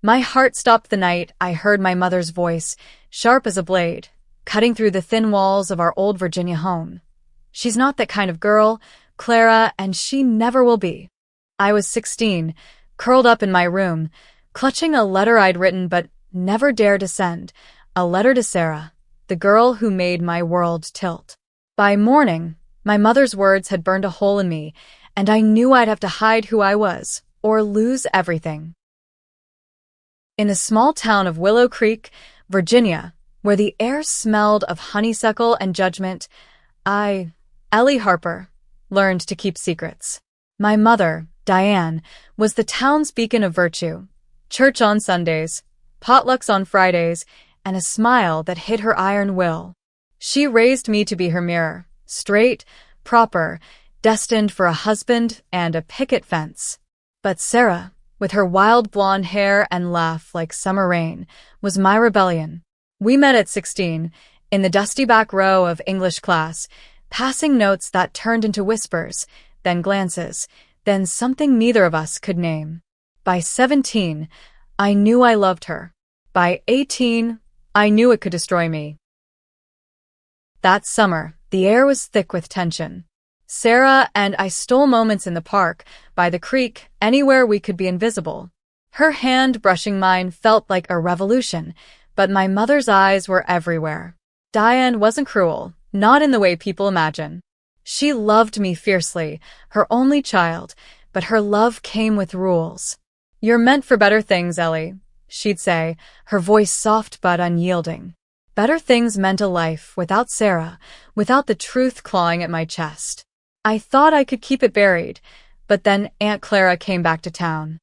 My heart stopped the night I heard my mother's voice, sharp as a blade, cutting through the thin walls of our old Virginia home. She's not that kind of girl, Clara, and she never will be. I was 16, curled up in my room, clutching a letter I'd written but never dared to send, a letter to Sarah, the girl who made my world tilt. By morning, my mother's words had burned a hole in me, and I knew I'd have to hide who I was, or lose everything. In the small town of Willow Creek, Virginia, where the air smelled of honeysuckle and judgment, Ellie Harper, learned to keep secrets. My mother, Diane, was the town's beacon of virtue. Church on Sundays, potlucks on Fridays, and a smile that hid her iron will. She raised me to be her mirror, straight, proper, destined for a husband and a picket fence. But Sarah, with her wild blonde hair and laugh like summer rain, was my rebellion. We met at 16, in the dusty back row of English class, passing notes that turned into whispers, then glances, then something neither of us could name. By 17, I knew I loved her. By 18, I knew it could destroy me. That summer, the air was thick with tension. Sarah and I stole moments in the park, by the creek, anywhere we could be invisible. Her hand brushing mine felt like a revolution, but my mother's eyes were everywhere. Diane wasn't cruel, not in the way people imagine. She loved me fiercely, her only child, but her love came with rules. "You're meant for better things, Ellie," she'd say, her voice soft but unyielding. Better things meant a life without Sarah, without the truth clawing at my chest. I thought I could keep it buried, but then Aunt Clara came back to town.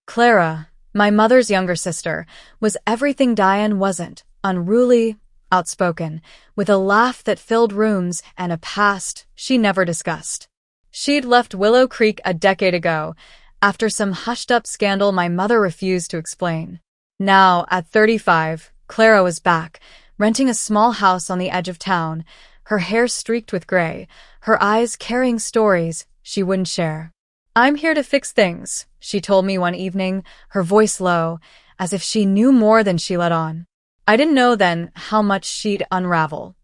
Clara, my mother's younger sister, was everything Diane wasn't, unruly, outspoken, with a laugh that filled rooms and a past she never discussed. She'd left Willow Creek a decade ago, after some hushed-up scandal my mother refused to explain. Now, at 35, Clara was back, renting a small house on the edge of town, her hair streaked with gray, her eyes carrying stories she wouldn't share. "I'm here to fix things," she told me one evening, her voice low, as if she knew more than she let on. I didn't know then how much she'd unravel.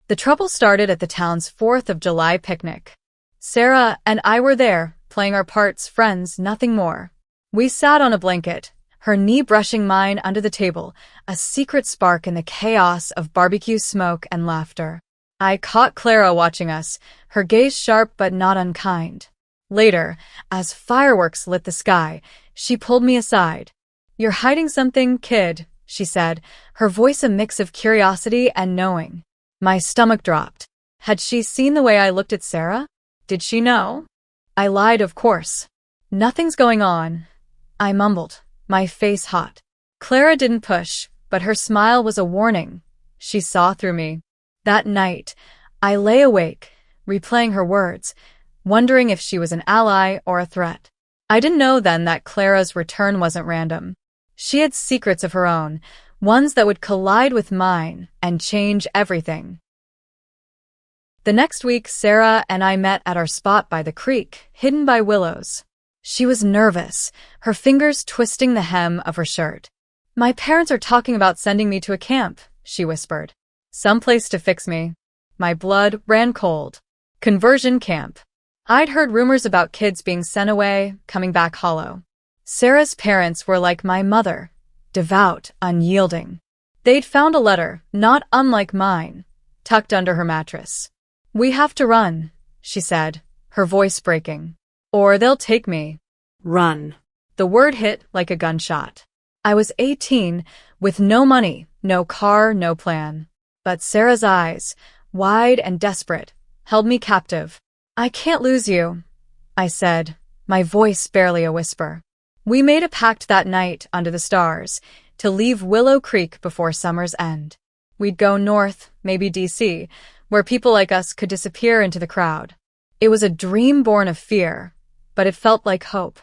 The trouble started at the town's 4th of July picnic. Sarah and I were there, playing our parts, friends, nothing more. We sat on a blanket, her knee brushing mine under the table, a secret spark in the chaos of barbecue smoke and laughter. I caught Clara watching us, her gaze sharp but not unkind. Later, as fireworks lit the sky, she pulled me aside. "You're hiding something, kid," she said, her voice a mix of curiosity and knowing. My stomach dropped. Had she seen the way I looked at Sarah? Did she know? I lied, of course. "Nothing's going on," I mumbled, my face hot. Clara didn't push, but her smile was a warning. She saw through me. That night, I lay awake, replaying her words, wondering if she was an ally or a threat. I didn't know then that Clara's return wasn't random. She had secrets of her own, ones that would collide with mine and change everything. The next week, Sarah and I met at our spot by the creek, hidden by willows. She was nervous, her fingers twisting the hem of her shirt. "My parents are talking about sending me to a camp," she whispered. "Someplace to fix me." My blood ran cold. Conversion camp. I'd heard rumors about kids being sent away, coming back hollow. Sarah's parents were like my mother, devout, unyielding. They'd found a letter, not unlike mine, tucked under her mattress. "We have to run," she said, her voice breaking. "Or they'll take me." Run. The word hit like a gunshot. I was 18, with no money, no car, no plan. But Sarah's eyes, wide and desperate, held me captive. "I can't lose you," I said, my voice barely a whisper. We made a pact that night under the stars, to leave Willow Creek before summer's end. We'd go north, maybe DC, where people like us could disappear into the crowd. It was a dream born of fear, but it felt like hope.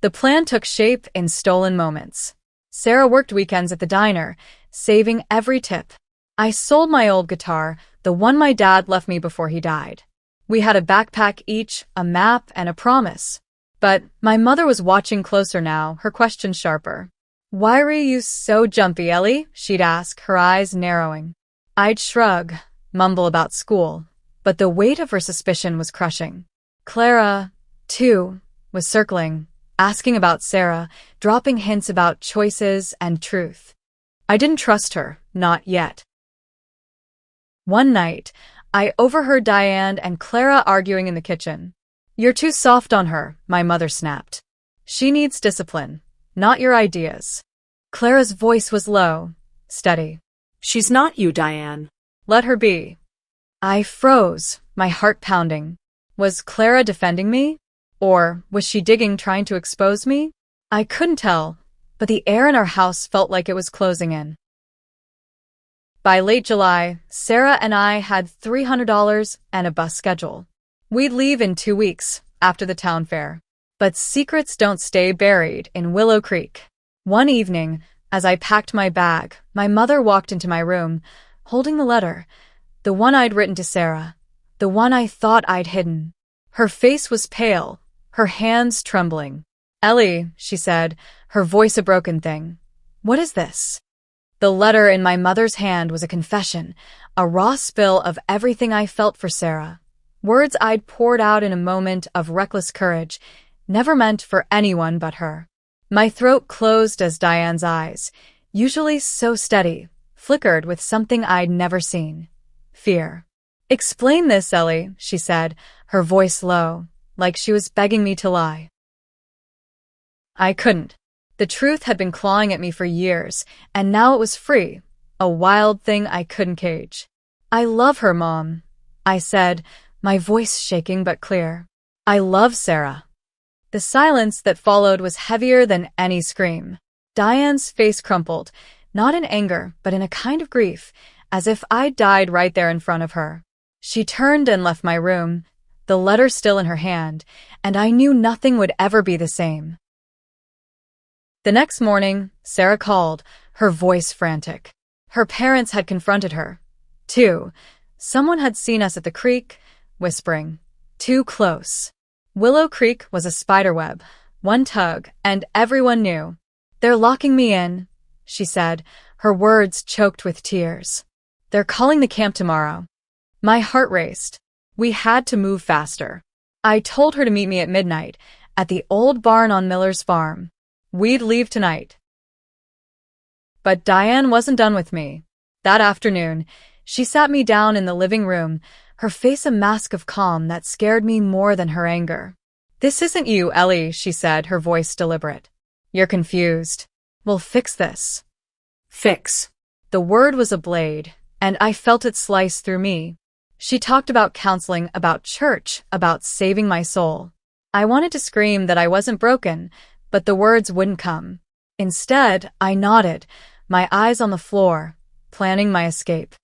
The plan took shape in stolen moments. Sarah worked weekends at the diner, saving every tip. I sold my old guitar, the one my dad left me before he died. We had a backpack each, a map, and a promise. But my mother was watching closer now, her question sharper. "Why were you so jumpy, Ellie?" she'd ask, her eyes narrowing. I'd shrug, mumble about school, but the weight of her suspicion was crushing. Clara, too, was circling, asking about Sarah, dropping hints about choices and truth. I didn't trust her, not yet. One night, I overheard Diane and Clara arguing in the kitchen. "You're too soft on her," my mother snapped. "She needs discipline, not your ideas." Clara's voice was low, steady. "She's not you, Diane." "Let her be." I froze, my heart pounding. Was Clara defending me? Or was she digging, trying to expose me? I couldn't tell, but the air in our house felt like it was closing in. By late July, Sarah and I had $300 and a bus schedule. We'd leave in 2 weeks, after the town fair. But secrets don't stay buried in Willow Creek. One evening, as I packed my bag, my mother walked into my room, holding the letter, the one I'd written to Sarah, the one I thought I'd hidden. Her face was pale, her hands trembling. "Ellie," she said, her voice a broken thing. "What is this?" The letter in my mother's hand was a confession, a raw spill of everything I felt for Sarah. Words I'd poured out in a moment of reckless courage, never meant for anyone but her. My throat closed as Diane's eyes, usually so steady, flickered with something I'd never seen. Fear. "Explain this, Ellie," she said, her voice low, like she was begging me to lie. I couldn't. The truth had been clawing at me for years, and now it was free, a wild thing I couldn't cage. "I love her, Mom," I said, my voice shaking but clear. "I love Sarah." The silence that followed was heavier than any scream. Diane's face crumpled, not in anger, but in a kind of grief, as if I'd died right there in front of her. She turned and left my room, the letter still in her hand, and I knew nothing would ever be the same. The next morning, Sarah called, her voice frantic. Her parents had confronted her. Too. Someone had seen us at the creek, whispering, "Too close." Willow Creek was a spiderweb, one tug, and everyone knew. "They're locking me in," she said, her words choked with tears. "They're calling the camp tomorrow." My heart raced. We had to move faster. I told her to meet me at midnight, at the old barn on Miller's farm. We'd leave tonight. But Diane wasn't done with me. That afternoon, she sat me down in the living room, her face a mask of calm that scared me more than her anger. "This isn't you, Ellie," she said, her voice deliberate. "You're confused. We'll fix this." Fix. The word was a blade, and I felt it slice through me. She talked about counseling, about church, about saving my soul. I wanted to scream that I wasn't broken, but the words wouldn't come. Instead, I nodded, my eyes on the floor, planning my escape.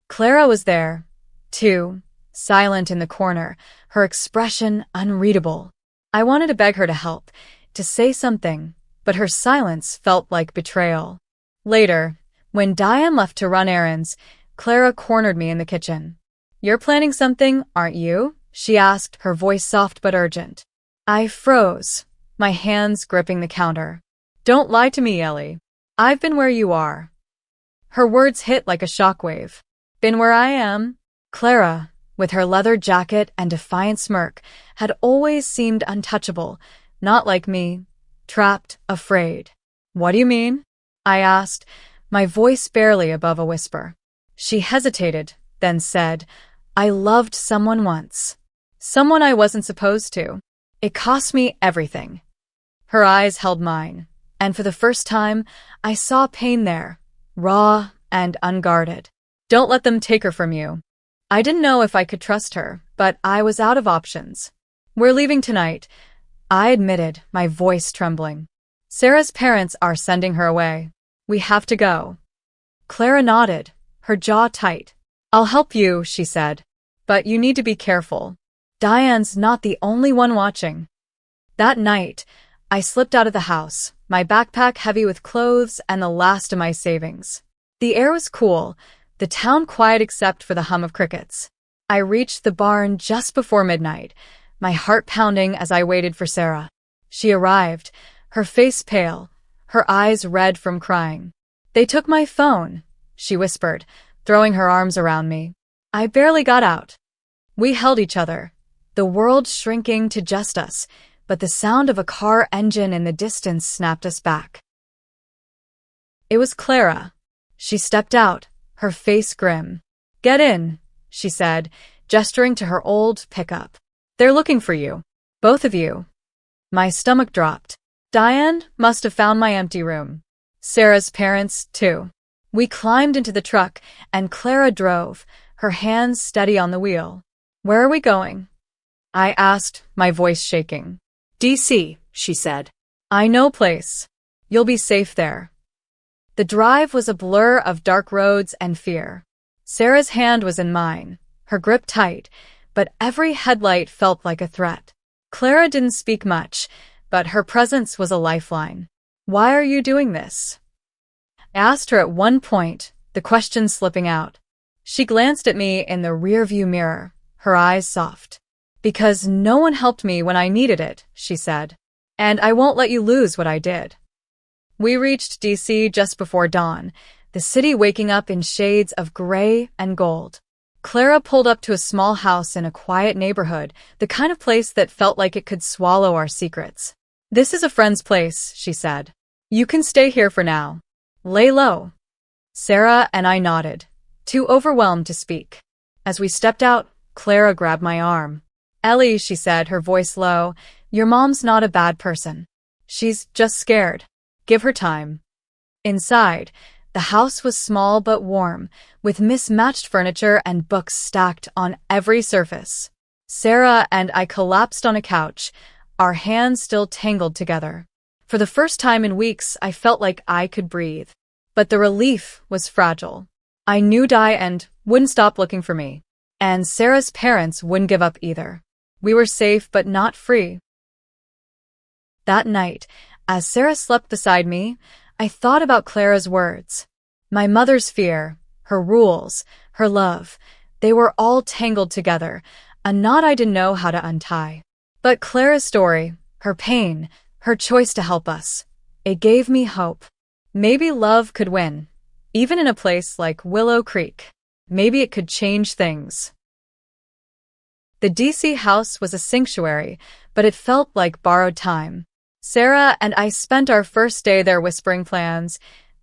Clara was there, too, silent in the corner, her expression unreadable. I wanted to beg her to help, to say something, but her silence felt like betrayal. Later, when Diane left to run errands, Clara cornered me in the kitchen. "You're planning something, aren't you?" she asked, her voice soft but urgent. I froze, my hands gripping the counter. "Don't lie to me, Ellie. I've been where you are." Her words hit like a shockwave. "Been where I am?" Clara, with her leather jacket and defiant smirk, had always seemed untouchable, not like me, trapped, afraid. "What do you mean?" I asked, my voice barely above a whisper. She hesitated, then said, "I loved someone once. Someone I wasn't supposed to. It cost me everything." Her eyes held mine, and for the first time, I saw pain there, raw and unguarded. "Don't let them take her from you." I didn't know if I could trust her, but I was out of options. "We're leaving tonight," I admitted, my voice trembling. "Sarah's parents are sending her away. We have to go." Clara nodded, her jaw tight. "I'll help you," she said. "But you need to be careful. Diane's not the only one watching." That night, I slipped out of the house, my backpack heavy with clothes and the last of my savings. The air was cool, the town quiet except for the hum of crickets. I reached the barn just before midnight, my heart pounding as I waited for Sarah. She arrived, her face pale, her eyes red from crying. "They took my phone," she whispered, throwing her arms around me. I barely got out. We held each other, the world shrinking to just us, but the sound of a car engine in the distance snapped us back. It was Clara. She stepped out, her face grim. "Get in," she said, gesturing to her old pickup. "They're looking for you. Both of you." My stomach dropped. Diane must have found my empty room. Sarah's parents, too. We climbed into the truck, and Clara drove, her hands steady on the wheel. "Where are we going?" I asked, my voice shaking. DC, she said. "I know place. You'll be safe there." The drive was a blur of dark roads and fear. Sarah's hand was in mine, her grip tight, but every headlight felt like a threat. Clara didn't speak much, but her presence was a lifeline. "Why are you doing this?" I asked her at one point, the question slipping out. She glanced at me in the rearview mirror, her eyes soft. "Because no one helped me when I needed it," she said. "And I won't let you lose what I did." We reached DC just before dawn, the city waking up in shades of gray and gold. Clara pulled up to a small house in a quiet neighborhood, the kind of place that felt like it could swallow our secrets. "This is a friend's place," she said. "You can stay here for now. Lay low." Sarah and I nodded, too overwhelmed to speak. As we stepped out, Clara grabbed my arm. "Ellie," she said, her voice low, "your mom's not a bad person. She's just scared. Give her time." Inside, the house was small but warm, with mismatched furniture and books stacked on every surface. Sarah and I collapsed on a couch, our hands still tangled together. For the first time in weeks, I felt like I could breathe. But the relief was fragile. I knew Diane wouldn't stop looking for me, and Sarah's parents wouldn't give up either. We were safe but not free. That night, as Sarah slept beside me, I thought about Clara's words. My mother's fear, her rules, her love, they were all tangled together, a knot I didn't know how to untie. But Clara's story, her pain, her choice to help us, it gave me hope. Maybe love could win, even in a place like Willow Creek. Maybe it could change things. The DC house was a sanctuary, but it felt like borrowed time. Sarah and I spent our first day there whispering plans,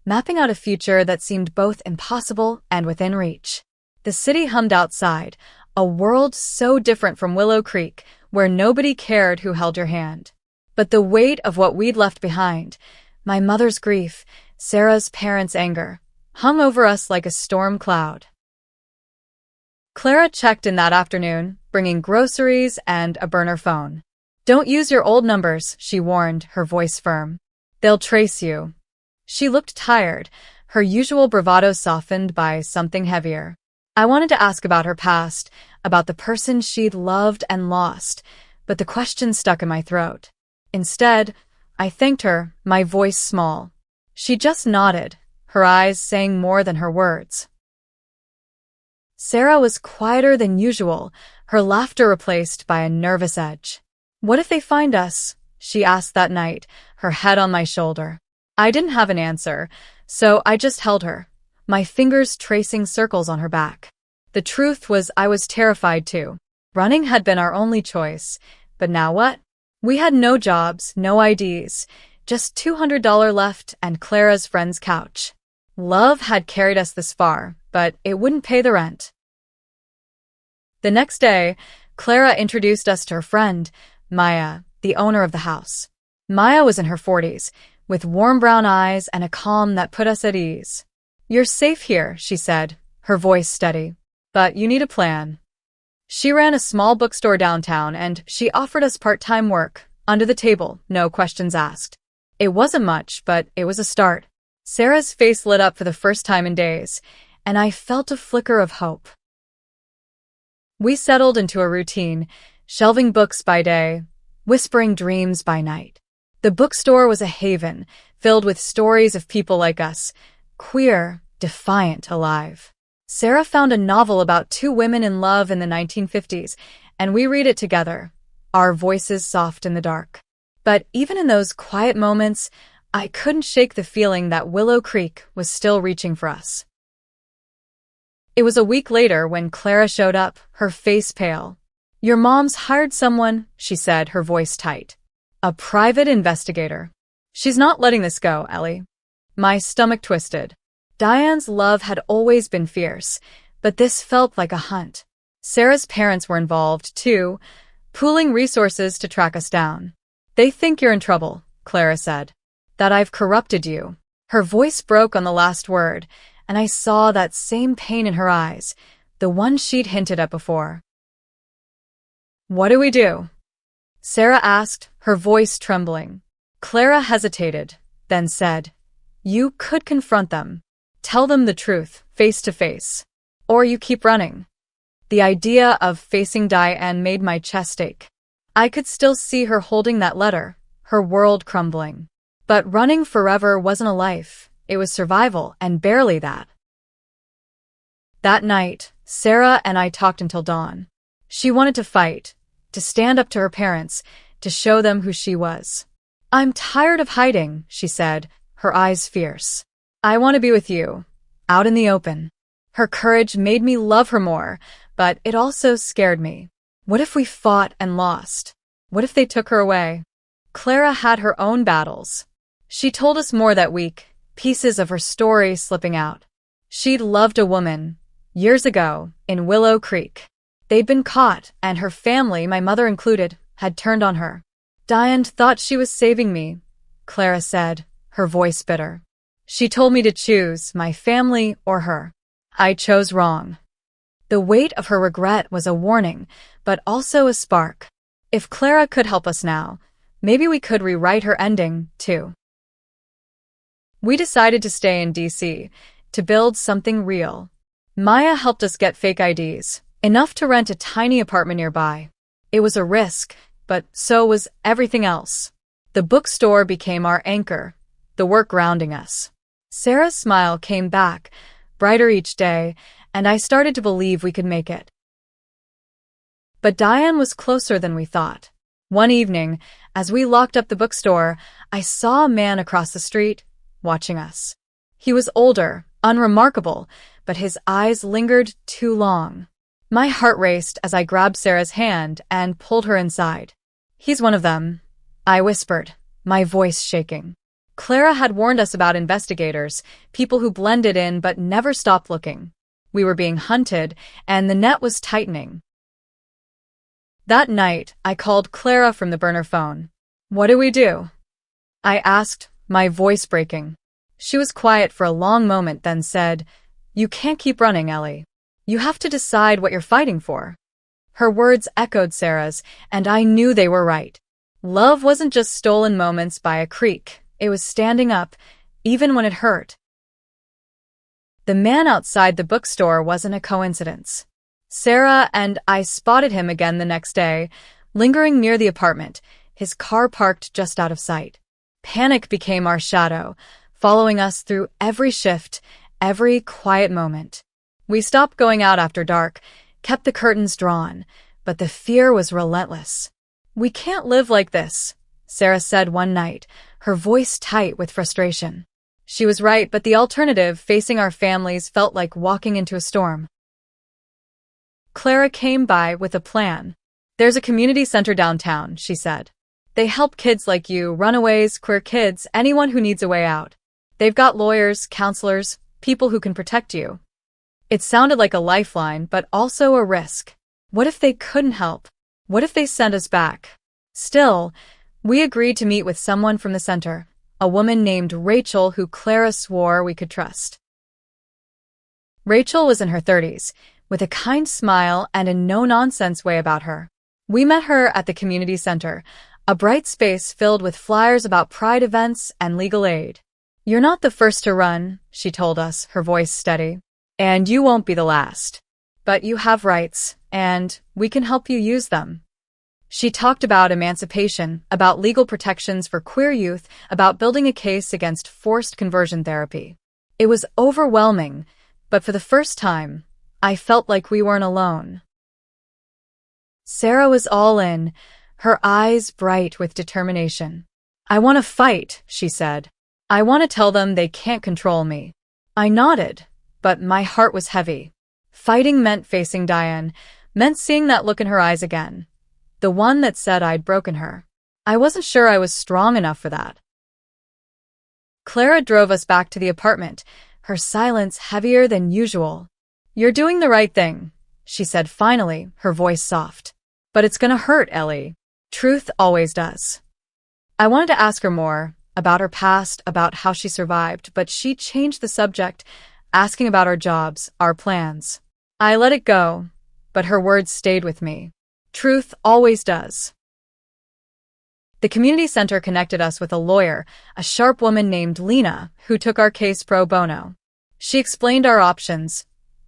mapping out a future that seemed both impossible and within reach. The city hummed outside, a world so different from Willow Creek, where nobody cared who held your hand. But the weight of what we'd left behind, my mother's grief, Sarah's parents' anger, hung over us like a storm cloud. Clara checked in that afternoon, bringing groceries and a burner phone. "Don't use your old numbers," she warned, her voice firm. "They'll trace you." She looked tired, her usual bravado softened by something heavier. I wanted to ask about her past, about the person she'd loved and lost, but the question stuck in my throat. Instead, I thanked her, my voice small. She just nodded, her eyes saying more than her words. Sarah was quieter than usual, her laughter replaced by a nervous edge. "What if they find us?" she asked that night, her head on my shoulder. I didn't have an answer, so I just held her, my fingers tracing circles on her back. The truth was I was terrified too. Running had been our only choice, but now what? We had no jobs, no IDs, just $200 left and Clara's friend's couch. Love had carried us this far, but it wouldn't pay the rent. The next day, Clara introduced us to her friend, Maya, the owner of the house. Maya was in her 40s, with warm brown eyes and a calm that put us at ease. "You're safe here," she said, her voice steady. "But you need a plan." She ran a small bookstore downtown and she offered us part-time work, under the table, no questions asked. It wasn't much, but it was a start. Sarah's face lit up for the first time in days, and I felt a flicker of hope. We settled into a routine, shelving books by day, whispering dreams by night. The bookstore was a haven, filled with stories of people like us, queer, defiant, alive. Sarah found a novel about two women in love in the 1950s, and we read it together, our voices soft in the dark. But even in those quiet moments, I couldn't shake the feeling that Willow Creek was still reaching for us. It was a week later when Clara showed up, her face pale. "Your mom's hired someone," she said, her voice tight. "A private investigator. She's not letting this go, Ellie." My stomach twisted. Diane's love had always been fierce, but this felt like a hunt. Sarah's parents were involved, too, pooling resources to track us down. "They think you're in trouble," Clara said. "That I've corrupted you." Her voice broke on the last word, and I saw that same pain in her eyes, the one she'd hinted at before. "What do we do?" Sarah asked, her voice trembling. Clara hesitated, then said, "You could confront them. Tell them the truth, face to face. Or you keep running." The idea of facing Diane made my chest ache. I could still see her holding that letter, her world crumbling. But running forever wasn't a life, it was survival, and barely that. That night, Sarah and I talked until dawn. She wanted to fight, to stand up to her parents, to show them who she was. "I'm tired of hiding," she said, her eyes fierce. "I want to be with you, out in the open." Her courage made me love her more, but it also scared me. What if we fought and lost? What if they took her away? Clara had her own battles. She told us more that week, pieces of her story slipping out. She'd loved a woman, years ago, in Willow Creek. They'd been caught, and her family, my mother included, had turned on her. "Diane thought she was saving me," Clara said, her voice bitter. "She told me to choose my family or her. I chose wrong." The weight of her regret was a warning, but also a spark. If Clara could help us now, maybe we could rewrite her ending, too. We decided to stay in DC, to build something real. Maya helped us get fake IDs, enough to rent a tiny apartment nearby. It was a risk, but so was everything else. The bookstore became our anchor, the work grounding us. Sarah's smile came back, brighter each day, and I started to believe we could make it. But Diane was closer than we thought. One evening, as we locked up the bookstore, I saw a man across the street, watching us. He was older, unremarkable, but his eyes lingered too long. My heart raced as I grabbed Sarah's hand and pulled her inside. "He's one of them," I whispered, my voice shaking. Clara had warned us about investigators, people who blended in but never stopped looking. We were being hunted, and the net was tightening. That night, I called Clara from the burner phone. "What do we do?" I asked, my voice breaking. She was quiet for a long moment, then said, "You can't keep running, Ellie. You have to decide what you're fighting for." Her words echoed Sarah's, and I knew they were right. Love wasn't just stolen moments by a creek, it was standing up, even when it hurt. The man outside the bookstore wasn't a coincidence. Sarah and I spotted him again the next day, lingering near the apartment, his car parked just out of sight. Panic became our shadow, following us through every shift, every quiet moment. We stopped going out after dark, kept the curtains drawn, but the fear was relentless. "We can't live like this," Sarah said one night, her voice tight with frustration. She was right, but the alternative, facing our families, felt like walking into a storm. Clara came by with a plan. "There's a community center downtown," she said. "They help kids like you, runaways, queer kids, anyone who needs a way out. They've got lawyers, counselors, people who can protect you." It sounded like a lifeline, but also a risk. What if they couldn't help? What if they sent us back? Still, we agreed to meet with someone from the center, a woman named Rachel who Clara swore we could trust. Rachel was in her 30s, with a kind smile and a no-nonsense way about her. We met her at the community center, a bright space filled with flyers about pride events and legal aid. "You're not the first to run," she told us, her voice steady. "And you won't be the last. But you have rights, and we can help you use them." She talked about emancipation, about legal protections for queer youth, about building a case against forced conversion therapy. It was overwhelming, but for the first time, I felt like we weren't alone. Sarah was all in, her eyes bright with determination. "I want to fight," she said. "I want to tell them they can't control me." I nodded, but my heart was heavy. Fighting meant facing Diane, meant seeing that look in her eyes again. The one that said I'd broken her. I wasn't sure I was strong enough for that. Clara drove us back to the apartment, her silence heavier than usual. "You're doing the right thing," she said finally, her voice soft. "But it's gonna hurt, Ellie. Truth always does." I wanted to ask her more, about her past, about how she survived, but she changed the subject, asking about our jobs, our plans. I let it go, but her words stayed with me. Truth always does. The community center connected us with a lawyer, a sharp woman named Lena, who took our case pro bono. She explained our options.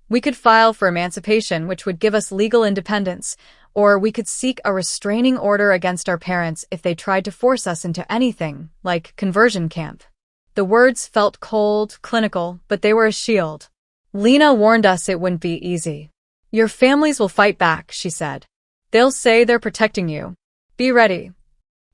We could file for emancipation, which would give us legal independence, or we could seek a restraining order against our parents if they tried to force us into anything, like conversion camp. The words felt cold, clinical, but they were a shield. Lena warned us it wouldn't be easy. "Your families will fight back," she said. "They'll say they're protecting you. Be ready."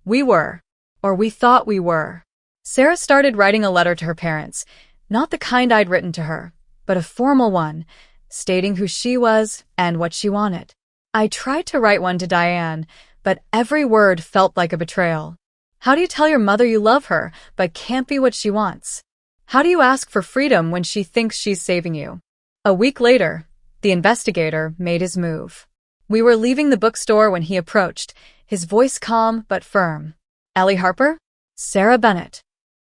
We were. Or we thought we were. Sarah started writing a letter to her parents, not the kind I'd written to her, but a formal one, stating who she was and what she wanted. I tried to write one to Diane, but every word felt like a betrayal. How do you tell your mother you love her, but can't be what she wants? How do you ask for freedom when she thinks she's saving you? A week later, the investigator made his move. We were leaving the bookstore when he approached, his voice calm but firm. "Ellie Harper? Sarah Bennett."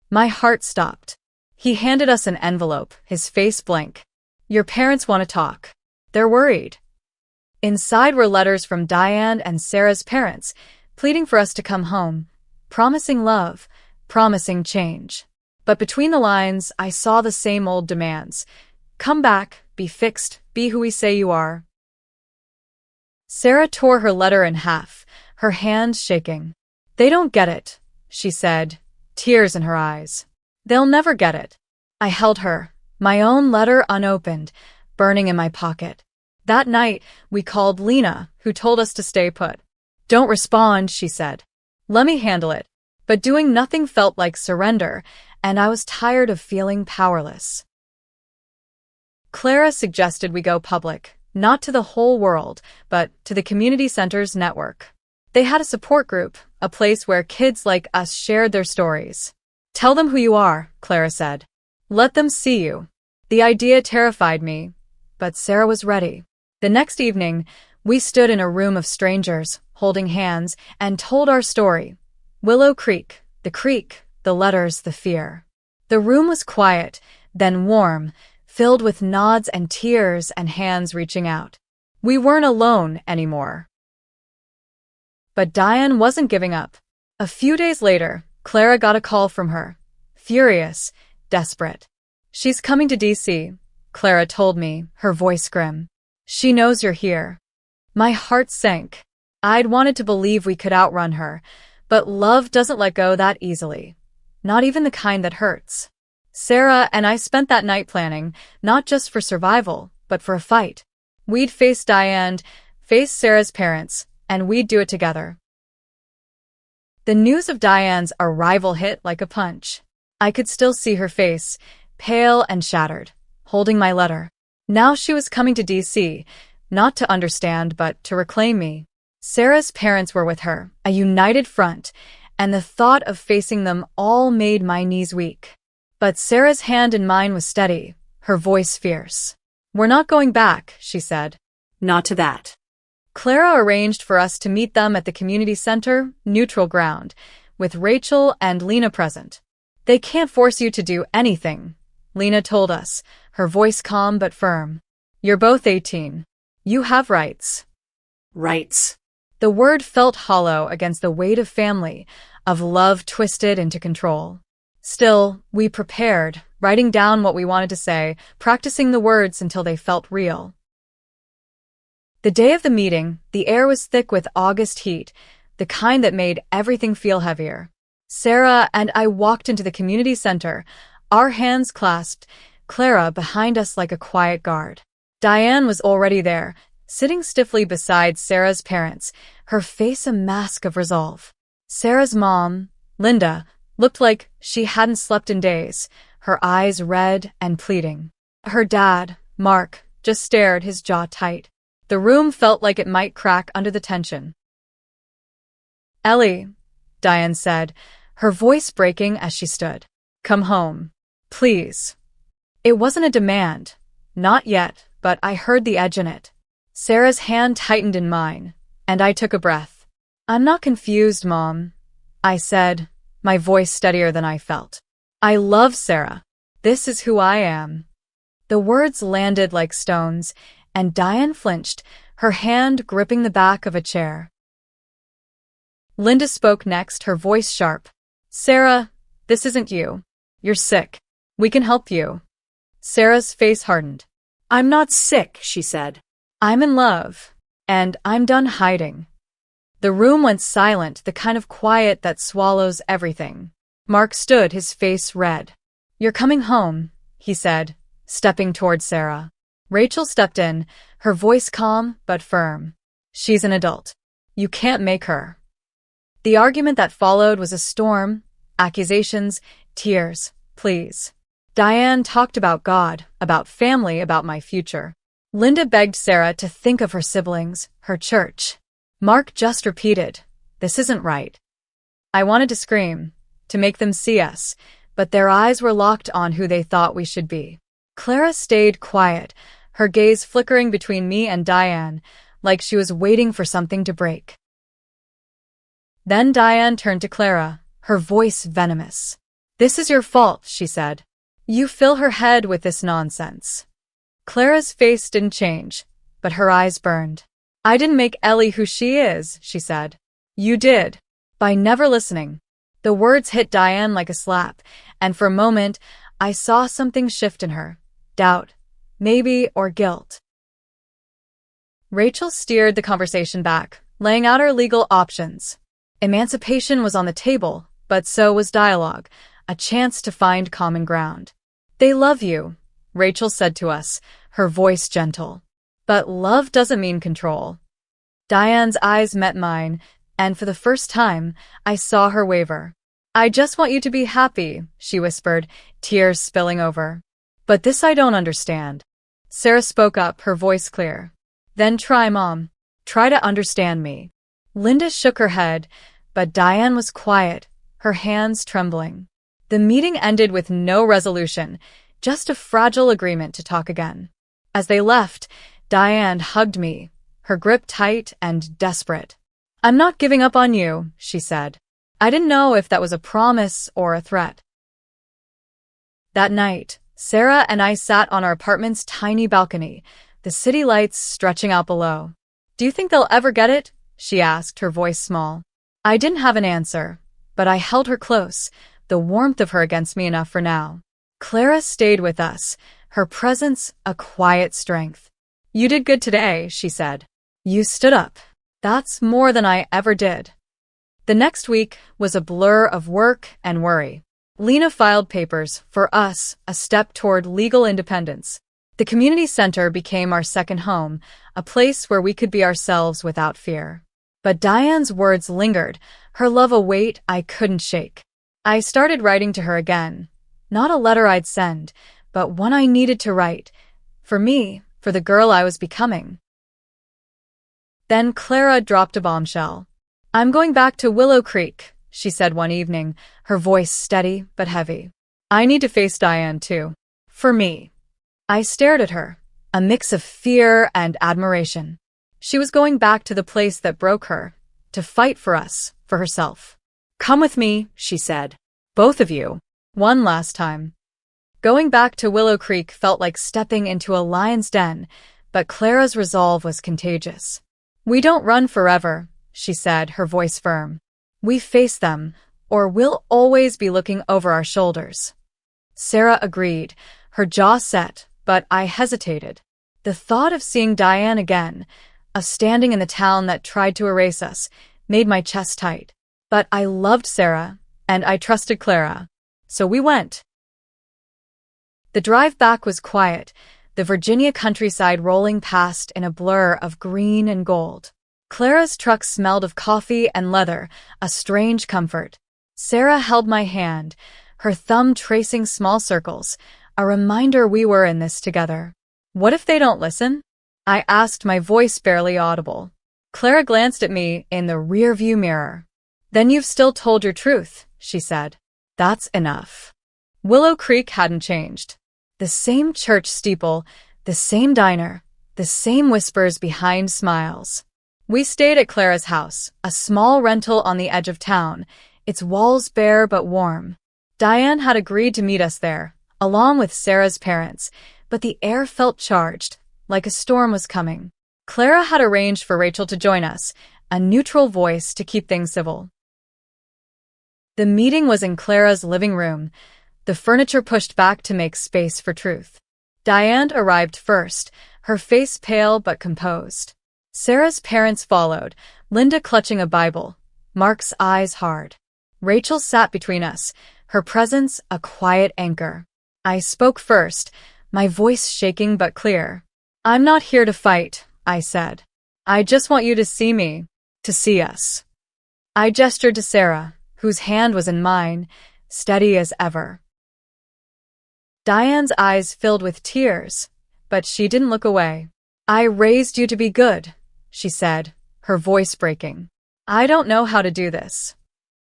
My heart stopped. He handed us an envelope, his face blank. "Your parents want to talk. They're worried." Inside were letters from Diane and Sarah's parents, pleading for us to come home, promising love, promising change. But between the lines, I saw the same old demands. Come back, be fixed, be who we say you are. Sarah tore her letter in half, her hands shaking. "They don't get it," she said, tears in her eyes. "They'll never get it." I held her, my own letter unopened, burning in my pocket. That night, we called Lena, who told us to stay put. "Don't respond," she said. "Let me handle it." But doing nothing felt like surrender, and I was tired of feeling powerless. Clara suggested we go public, not to the whole world, but to the community center's network. They had a support group, a place where kids like us shared their stories. "Tell them who you are," Clara said. "Let them see you." The idea terrified me, but Sarah was ready. The next evening, we stood in a room of strangers, holding hands, and told our story. Willow Creek, the letters, the fear. The room was quiet, then warm, filled with nods and tears and hands reaching out. We weren't alone anymore. But Diane wasn't giving up. A few days later, Clara got a call from her. Furious, desperate. "She's coming to DC, Clara told me, her voice grim. "She knows you're here." My heart sank. I'd wanted to believe we could outrun her, but love doesn't let go that easily. Not even the kind that hurts. Sarah and I spent that night planning, not just for survival, but for a fight. We'd face Diane, face Sarah's parents, and we'd do it together. The news of Diane's arrival hit like a punch. I could still see her face, pale and shattered, holding my letter. Now she was coming to DC, not to understand but to reclaim me. Sarah's parents were with her, a united front, and the thought of facing them all made my knees weak. But Sarah's hand in mine was steady, her voice fierce. "We're not going back," she said. "Not to that." Clara arranged for us to meet them at the community center, neutral ground, with Rachel and Lena present. "They can't force you to do anything," Lena told us, her voice calm but firm. "You're both 18. You have rights." Rights. The word felt hollow against the weight of family, of love twisted into control. Still, we prepared, writing down what we wanted to say, practicing the words until they felt real. The day of the meeting, the air was thick with August heat, the kind that made everything feel heavier. Sarah and I walked into the community center, our hands clasped, Clara behind us like a quiet guard. Diane was already there, sitting stiffly beside Sarah's parents, her face a mask of resolve. Sarah's mom, Linda, looked like she hadn't slept in days, her eyes red and pleading. Her dad, Mark, just stared, his jaw tight. The room felt like it might crack under the tension. "Ellie," Diane said, her voice breaking as she stood. "Come home. Please." It wasn't a demand. Not yet, but I heard the edge in it. Sarah's hand tightened in mine, and I took a breath. "I'm not confused, Mom," I said, my voice steadier than I felt. "I love Sarah. This is who I am." The words landed like stones, and Diane flinched, her hand gripping the back of a chair. Linda spoke next, her voice sharp. "Sarah, this isn't you. You're sick. We can help you." Sarah's face hardened. "I'm not sick," she said. "I'm in love, and I'm done hiding." The room went silent, the kind of quiet that swallows everything. Mark stood, his face red. "You're coming home," he said, stepping toward Sarah. Rachel stepped in, her voice calm but firm. "She's an adult. You can't make her." The argument that followed was a storm, accusations, tears, pleas. Diane talked about God, about family, about my future. Linda begged Sarah to think of her siblings, her church. Mark just repeated, "This isn't right." I wanted to scream, to make them see us, but their eyes were locked on who they thought we should be. Clara stayed quiet, her gaze flickering between me and Diane, like she was waiting for something to break. Then Diane turned to Clara, her voice venomous. "This is your fault," she said. "You fill her head with this nonsense." Clara's face didn't change, but her eyes burned. "I didn't make Ellie who she is," she said. "You did. By never listening." The words hit Diane like a slap, and for a moment, I saw something shift in her. Doubt, maybe, or guilt. Rachel steered the conversation back, laying out our legal options. Emancipation was on the table, but so was dialogue, a chance to find common ground. "They love you," Rachel said to us, her voice gentle. "But love doesn't mean control." Diane's eyes met mine, and for the first time, I saw her waver. "I just want you to be happy," she whispered, tears spilling over. "But this I don't understand." Sarah spoke up, her voice clear. "Then try, Mom. Try to understand me." Linda shook her head, but Diane was quiet, her hands trembling. The meeting ended with no resolution, just a fragile agreement to talk again. As they left, Diane hugged me, her grip tight and desperate. "I'm not giving up on you," she said. I didn't know if that was a promise or a threat. That night, Sarah and I sat on our apartment's tiny balcony, the city lights stretching out below. "Do you think they'll ever get it?" she asked, her voice small. I didn't have an answer, but I held her close, the warmth of her against me enough for now. Clara stayed with us, her presence a quiet strength. "You did good today," she said. "You stood up. That's more than I ever did." The next week was a blur of work and worry. Lena filed papers, for us, a step toward legal independence. The community center became our second home, a place where we could be ourselves without fear. But Diane's words lingered, her love a weight I couldn't shake. I started writing to her again. Not a letter I'd send, but one I needed to write. For me, for the girl I was becoming. Then Clara dropped a bombshell. "I'm going back to Willow Creek," she said one evening, her voice steady but heavy. "I need to face Diane too. For me." I stared at her, a mix of fear and admiration. She was going back to the place that broke her, to fight for us, for herself. "Come with me," she said. "Both of you. One last time." Going back to Willow Creek felt like stepping into a lion's den, but Clara's resolve was contagious. "We don't run forever," she said, her voice firm. "We face them, or we'll always be looking over our shoulders." Sarah agreed, her jaw set, but I hesitated. The thought of seeing Diane again, of standing in the town that tried to erase us, made my chest tight. But I loved Sarah, and I trusted Clara. So we went. The drive back was quiet, the Virginia countryside rolling past in a blur of green and gold. Clara's truck smelled of coffee and leather, a strange comfort. Sarah held my hand, her thumb tracing small circles, a reminder we were in this together. What if they don't listen? I asked, my voice barely audible. Clara glanced at me in the rearview mirror. Then you've still told your truth, she said. That's enough. Willow Creek hadn't changed. The same church steeple, the same diner, the same whispers behind smiles. We stayed at Clara's house, a small rental on the edge of town, its walls bare but warm. Diane had agreed to meet us there, along with Sarah's parents, but the air felt charged, like a storm was coming. Clara had arranged for Rachel to join us, a neutral voice to keep things civil. The meeting was in Clara's living room, the furniture pushed back to make space for truth. Diane arrived first, her face pale but composed. Sarah's parents followed, Linda clutching a Bible, Mark's eyes hard. Rachel sat between us, her presence a quiet anchor. I spoke first, my voice shaking but clear. I'm not here to fight, I said. I just want you to see me, to see us. I gestured to Sarah, whose hand was in mine, steady as ever. Diane's eyes filled with tears, but she didn't look away. I raised you to be good, she said, her voice breaking. I don't know how to do this.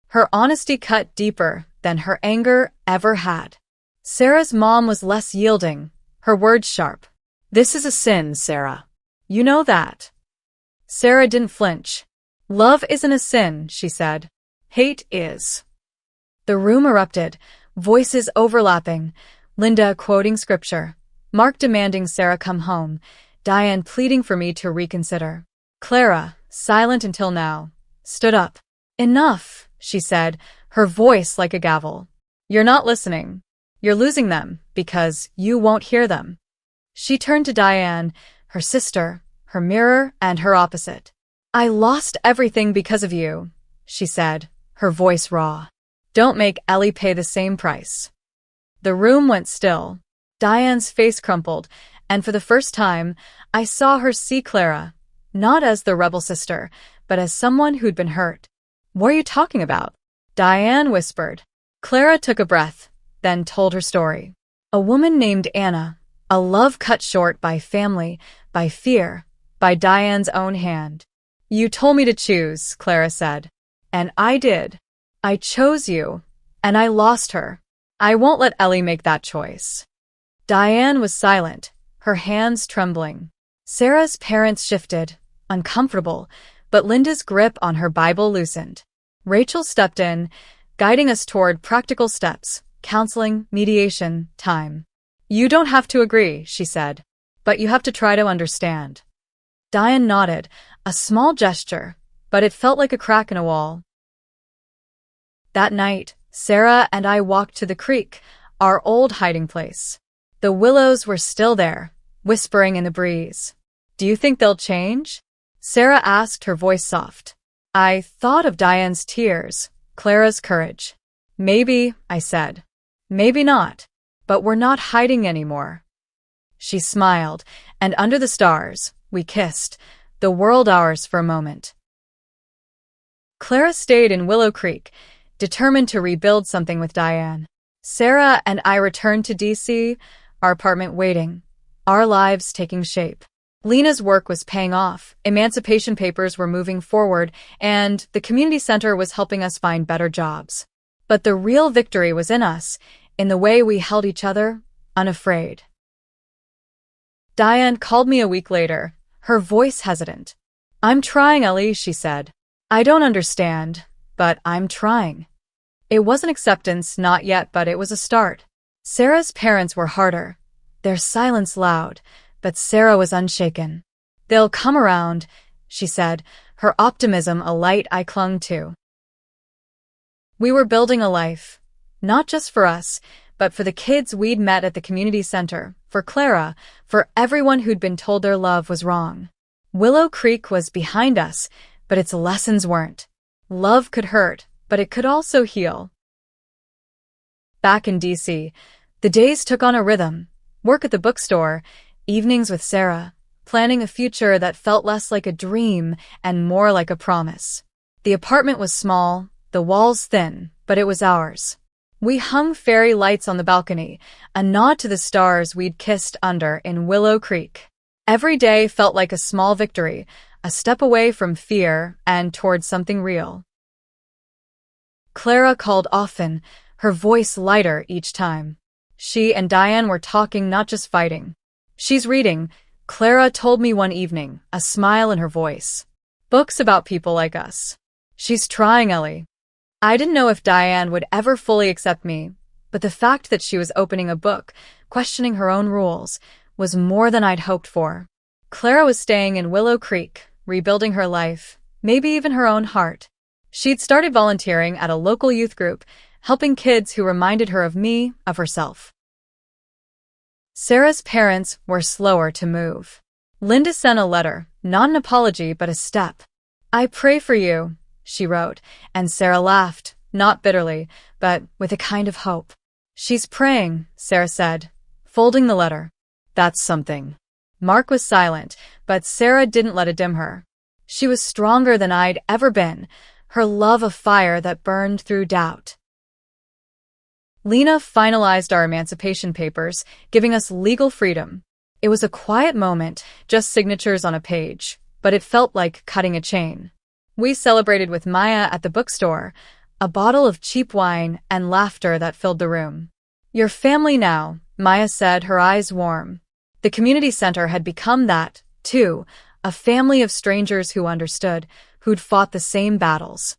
Her honesty cut deeper than her anger ever had. Sarah's mom was less yielding, her words sharp. This is a sin, Sarah. You know that. Sarah didn't flinch. Love isn't a sin, she said. Hate is. The room erupted, voices overlapping, Linda quoting scripture, Mark demanding Sarah come home, Diane pleading for me to reconsider. Clara, silent until now, stood up. Enough, she said, her voice like a gavel. You're not listening. You're losing them because you won't hear them. She turned to Diane, her sister, her mirror, and her opposite. I lost everything because of you, she said, her voice raw. Don't make Ellie pay the same price. The room went still. Diane's face crumpled, and for the first time, I saw her see Clara, not as the rebel sister, but as someone who'd been hurt. What are you talking about? Diane whispered. Clara took a breath, then told her story. A woman named Anna, a love cut short by family, by fear, by Diane's own hand. You told me to choose, Clara said. And I did. I chose you, and I lost her. I won't let Ellie make that choice. Diane was silent, her hands trembling. Sarah's parents shifted, uncomfortable, but Linda's grip on her Bible loosened. Rachel stepped in, guiding us toward practical steps, counseling, mediation, time. You don't have to agree, she said, but you have to try to understand. Diane nodded, a small gesture, but it felt like a crack in a wall. That night, Sarah and I walked to the creek, our old hiding place. The willows were still there, whispering in the breeze. Do you think they'll change? Sarah asked, her voice soft. I thought of Diane's tears, Clara's courage. Maybe, I said. Maybe not. But we're not hiding anymore. She smiled, and under the stars, we kissed, the world ours for a moment. Clara stayed in Willow Creek, determined to rebuild something with Diane. Sarah and I returned to D.C., our apartment waiting, our lives taking shape. Lena's work was paying off, emancipation papers were moving forward, and the community center was helping us find better jobs. But the real victory was in us, in the way we held each other, unafraid. Diane called me a week later, her voice hesitant. I'm trying, Ellie, she said. I don't understand, but I'm trying. It wasn't acceptance, not yet, but it was a start. Sarah's parents were harder, their silence loud, but Sarah was unshaken. They'll come around, she said, her optimism a light I clung to. We were building a life, not just for us, but for the kids we'd met at the community center, for Clara, for everyone who'd been told their love was wrong. Willow Creek was behind us, but its lessons weren't. Love could hurt, but it could also heal. Back in D.C., the days took on a rhythm. Work at the bookstore, evenings with Sarah, planning a future that felt less like a dream and more like a promise. The apartment was small, the walls thin, but it was ours. We hung fairy lights on the balcony, a nod to the stars we'd kissed under in Willow Creek. Every day felt like a small victory, a step away from fear and toward something real. Clara called often, her voice lighter each time. She and Diane were talking, not just fighting. "She's reading," Clara told me one evening, a smile in her voice. "Books about people like us. She's trying, Ellie." I didn't know if Diane would ever fully accept me, but the fact that she was opening a book, questioning her own rules, was more than I'd hoped for. Clara was staying in Willow Creek, rebuilding her life, maybe even her own heart. She'd started volunteering at a local youth group, helping kids who reminded her of me, of herself. Sarah's parents were slower to move. Linda sent a letter, not an apology but a step. "I pray for you," she wrote, and Sarah laughed, not bitterly, but with a kind of hope. "She's praying," Sarah said, folding the letter. "That's something." Mark was silent, but Sarah didn't let it dim her. She was stronger than I'd ever been, her love a fire that burned through doubt. Lena finalized our emancipation papers, giving us legal freedom. It was a quiet moment, just signatures on a page, but it felt like cutting a chain. We celebrated with Maya at the bookstore, a bottle of cheap wine and laughter that filled the room. "Your family now," Maya said, her eyes warm. The community center had become that, too, a family of strangers who understood, who'd fought the same battles.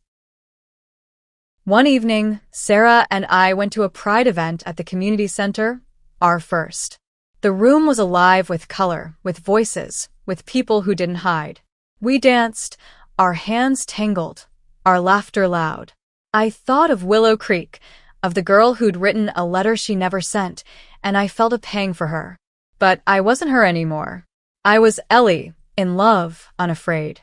One evening, Sarah and I went to a pride event at the community center, our first. The room was alive with color, with voices, with people who didn't hide. We danced, our hands tangled, our laughter loud. I thought of Willow Creek, of the girl who'd written a letter she never sent, and I felt a pang for her. But I wasn't her anymore. I was Ellie, in love, unafraid.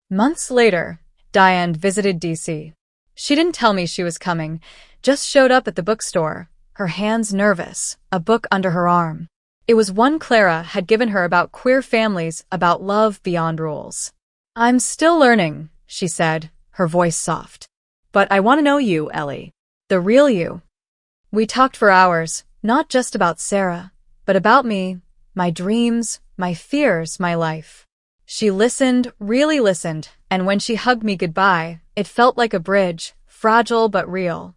Months later, Diane visited D.C. She didn't tell me she was coming, just showed up at the bookstore, her hands nervous, a book under her arm. It was one Clara had given her about queer families, about love beyond rules. "I'm still learning," she said, her voice soft. "But I want to know you, Ellie. The real you." We talked for hours, not just about Sarah, but about me, my dreams, my fears, my life. She listened, really listened, and when she hugged me goodbye, it felt like a bridge, fragile but real.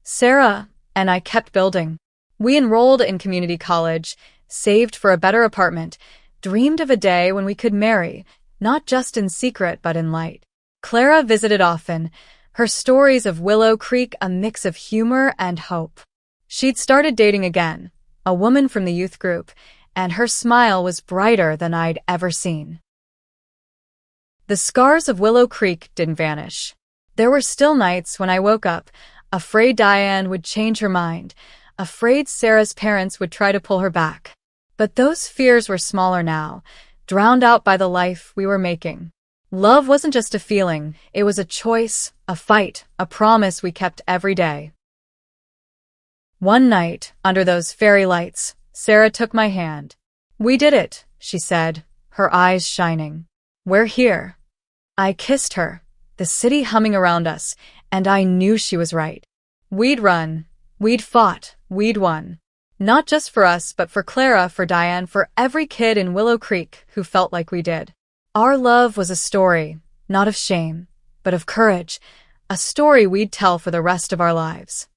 Sarah and I kept building. We enrolled in community college, saved for a better apartment, dreamed of a day when we could marry, not just in secret but in light. Clara visited often, her stories of Willow Creek a mix of humor and hope. She'd started dating again, a woman from the youth group, and her smile was brighter than I'd ever seen. The scars of Willow Creek didn't vanish. There were still nights when I woke up, afraid Diane would change her mind, afraid Sarah's parents would try to pull her back. But those fears were smaller now, drowned out by the life we were making. Love wasn't just a feeling, it was a choice, a fight, a promise we kept every day. One night, under those fairy lights, Sarah took my hand. "We did it," she said, her eyes shining. "We're here." I kissed her, the city humming around us, and I knew she was right. We'd run, we'd fought, we'd won. Not just for us, but for Clara, for Diane, for every kid in Willow Creek who felt like we did. Our love was a story, not of shame, but of courage, a story we'd tell for the rest of our lives.